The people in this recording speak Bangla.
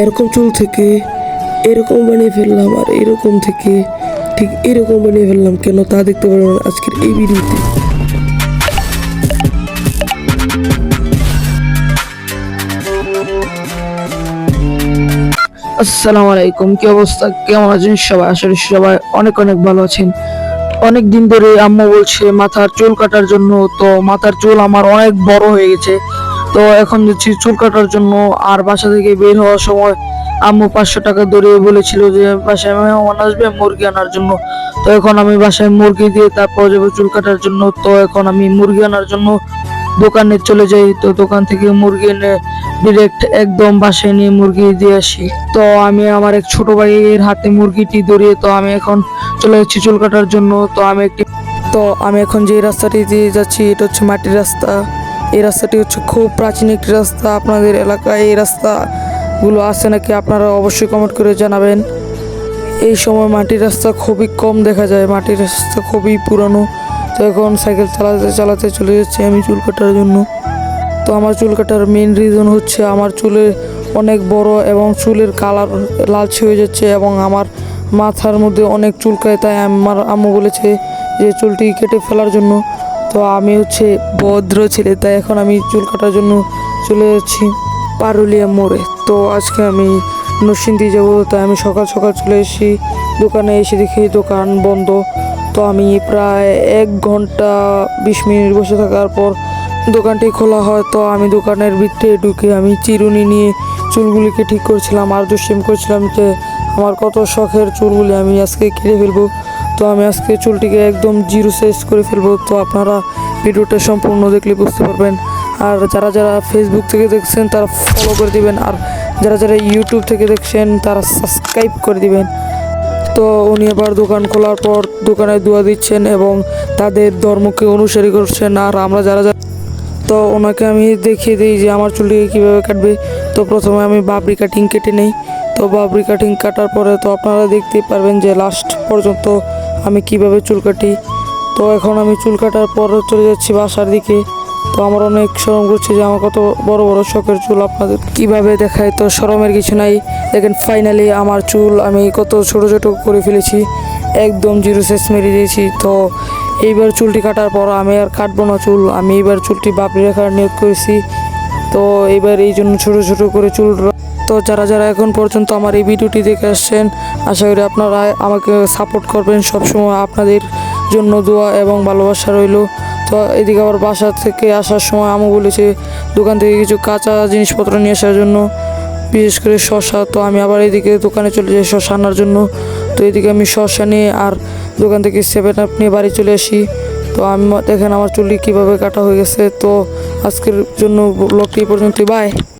এরকম চুল থেকে এরকম বানিয়ে ফেললাম, আর এরকম থেকে ঠিক এরকম বানিয়ে ফেললাম কেন, তা দেখতে পারবেন আজকের এই ভিডিওতে। আসসালামু আলাইকুম, কি অবস্থা, কেমন আছেন সবাই? আসলে সবাই অনেক অনেক ভালো আছেন। অনেক দিন ধরে আম্মু বলছে মাথার চুল কাটার জন্য, তো মাথার চুল আমার অনেক বড় হয়ে গেছে। তো এখন যাচ্ছি চুল কাটার জন্য। আর বাসা থেকে বের হওয়ার সময় আম্মু 500 টাকা ধরিয়ে বলেছিল যে বাসায় মেহমান আসবে মুরগি আনার জন্য। তো এখন আমি বাসায় মুরগি দিয়ে তারপর যাবো চুল কাটার জন্য। তো এখন আমি মুরগি আনার জন্য দোকানে চলে যাই। তো দোকান থেকে মুরগি এনে ডিরেক্ট একদম বাসায় নিয়ে মুরগি দিয়ে আসি। তো আমি আমার এক ছোট ভাইয়ের হাতে মুরগিটি ধরিয়ে তো আমি এখন চলে যাচ্ছি চুল কাটার জন্য। তো আমি এখন যে রাস্তাটি দিয়ে যাচ্ছি এটা হচ্ছে মাটির রাস্তা। এই রাস্তাটি হচ্ছে খুব প্রাচীন একটি রাস্তা। আপনাদের এলাকায় এই রাস্তাগুলো আছে নাকি আপনারা অবশ্যই কমেন্ট করে জানাবেন। এই সময় মাটির রাস্তা খুবই কম দেখা যায়, মাটির রাস্তা খুবই পুরানো। তো এখন সাইকেল চালাতে চালাতে চলে যাচ্ছি আমি চুল কাটার জন্য। তো আমার চুল কাটার মেন রিজন হচ্ছে আমার চুলে অনেক বড় এবং চুলের কালার লালচে হয়ে যাচ্ছে এবং আমার মাথার মধ্যে অনেক চুলকায়। তাই আমার আম্মু বলেছে যে চুলটি কেটে ফেলার জন্য। তো আমি হচ্ছে ভদ্র ছেলে, তাই এখন আমি চুল কাটার জন্য চলে যাচ্ছি পারুলিয়া মোড়ে। তো আজকে আমি নরসিংদী যাব, তাই আমি সকাল সকাল চলে এসেছি দোকানে। এসে দেখি দোকান বন্ধ। তো আমি প্রায় 1 ঘন্টা 20 মিনিট বসে থাকার পর দোকানটি খোলা হয়। তো আমি দোকানের ভিতরে ঢুকে আমি চিরুনি নিয়ে চুলগুলিকে ঠিক করছিলাম আর দুষ্টিম করছিলাম যে আমার কত শখের চুলগুলি আমি আজকে কেটে ফেলবো। তো আমি আজকে চুলটিকে একদম জিরো সাইজ করে ফেলবো। তো আপনারা ভিডিওটা সম্পূর্ণ দেখলে বুঝতে পারবেন। আর যারা যারা ফেসবুক থেকে দেখছেন তারা ফলো করে দিবেন, আর যারা যারা ইউটিউব থেকে দেখছেন তারা সাবস্ক্রাইব করে দিবেন। তো উনি আবার দোকান খোলার পর দোকানে দোয়া দিচ্ছেন এবং তাদের ধর্মকে অনুসারী করছেন। আর আমরা যারা তো ওনাকে আমি দেখিয়ে দিই যে আমার চুলটিকে কীভাবে কাটবে। তো প্রথমে আমি বাবরি কাটিং কেটে নেই। তো বাবরি কাটিং কাটার পরে তো আপনারা দেখতেই পারবেন যে লাস্ট পর্যন্ত আমি কিভাবে চুল কাটি। তো এখন আমি চুল কাটার পর চলে যাচ্ছি বাসার দিকে। তো আমার অনেক শরম করছে যে আমার কত বড় বড় শখের চুল আপনাদের কিভাবে দেখায়। তো শরমের কিছু নাই, দেখেন ফাইনালি আমার চুল আমি কত ছোট ছোট করে ফেলেছি, একদম জিরো সাইজ মেরে দিয়েছি। তো এইবার চুলটি কাটার পর আমি আর কাটবো না চুল, আমি এইবার চুলটি বাপরি রাখার নিয়োগ করেছি। তো এইবার এই জন্য ছোট ছোট করে চুল। তো যারা যারা এখন পর্যন্ত আমার এই ভিডিওটি দেখে আসছেন, আশা করি আপনারা আমাকে সাপোর্ট করবেন। সবসময় আপনাদের জন্য দোয়া এবং ভালোবাসা রইল। তো এদিকে আবার বাসা থেকে আসার সময় আম্মু বলেছে দোকান থেকে কিছু কাঁচা জিনিসপত্র নিয়ে আসার জন্য, বিশেষ করে শসা। তো আমি আবার এদিকে দোকানে চলে যাই শসা আনার জন্য। তো এদিকে আমি শসা নিয়ে আর দোকান থেকে 7 আপ নিয়ে বাড়ি চলে আসি। তো আমি দেখেন আমার চুলটি কীভাবে কাটা হয়ে গেছে। তো আজকের জন্য ব্লগটি পর্যন্ত, বাই।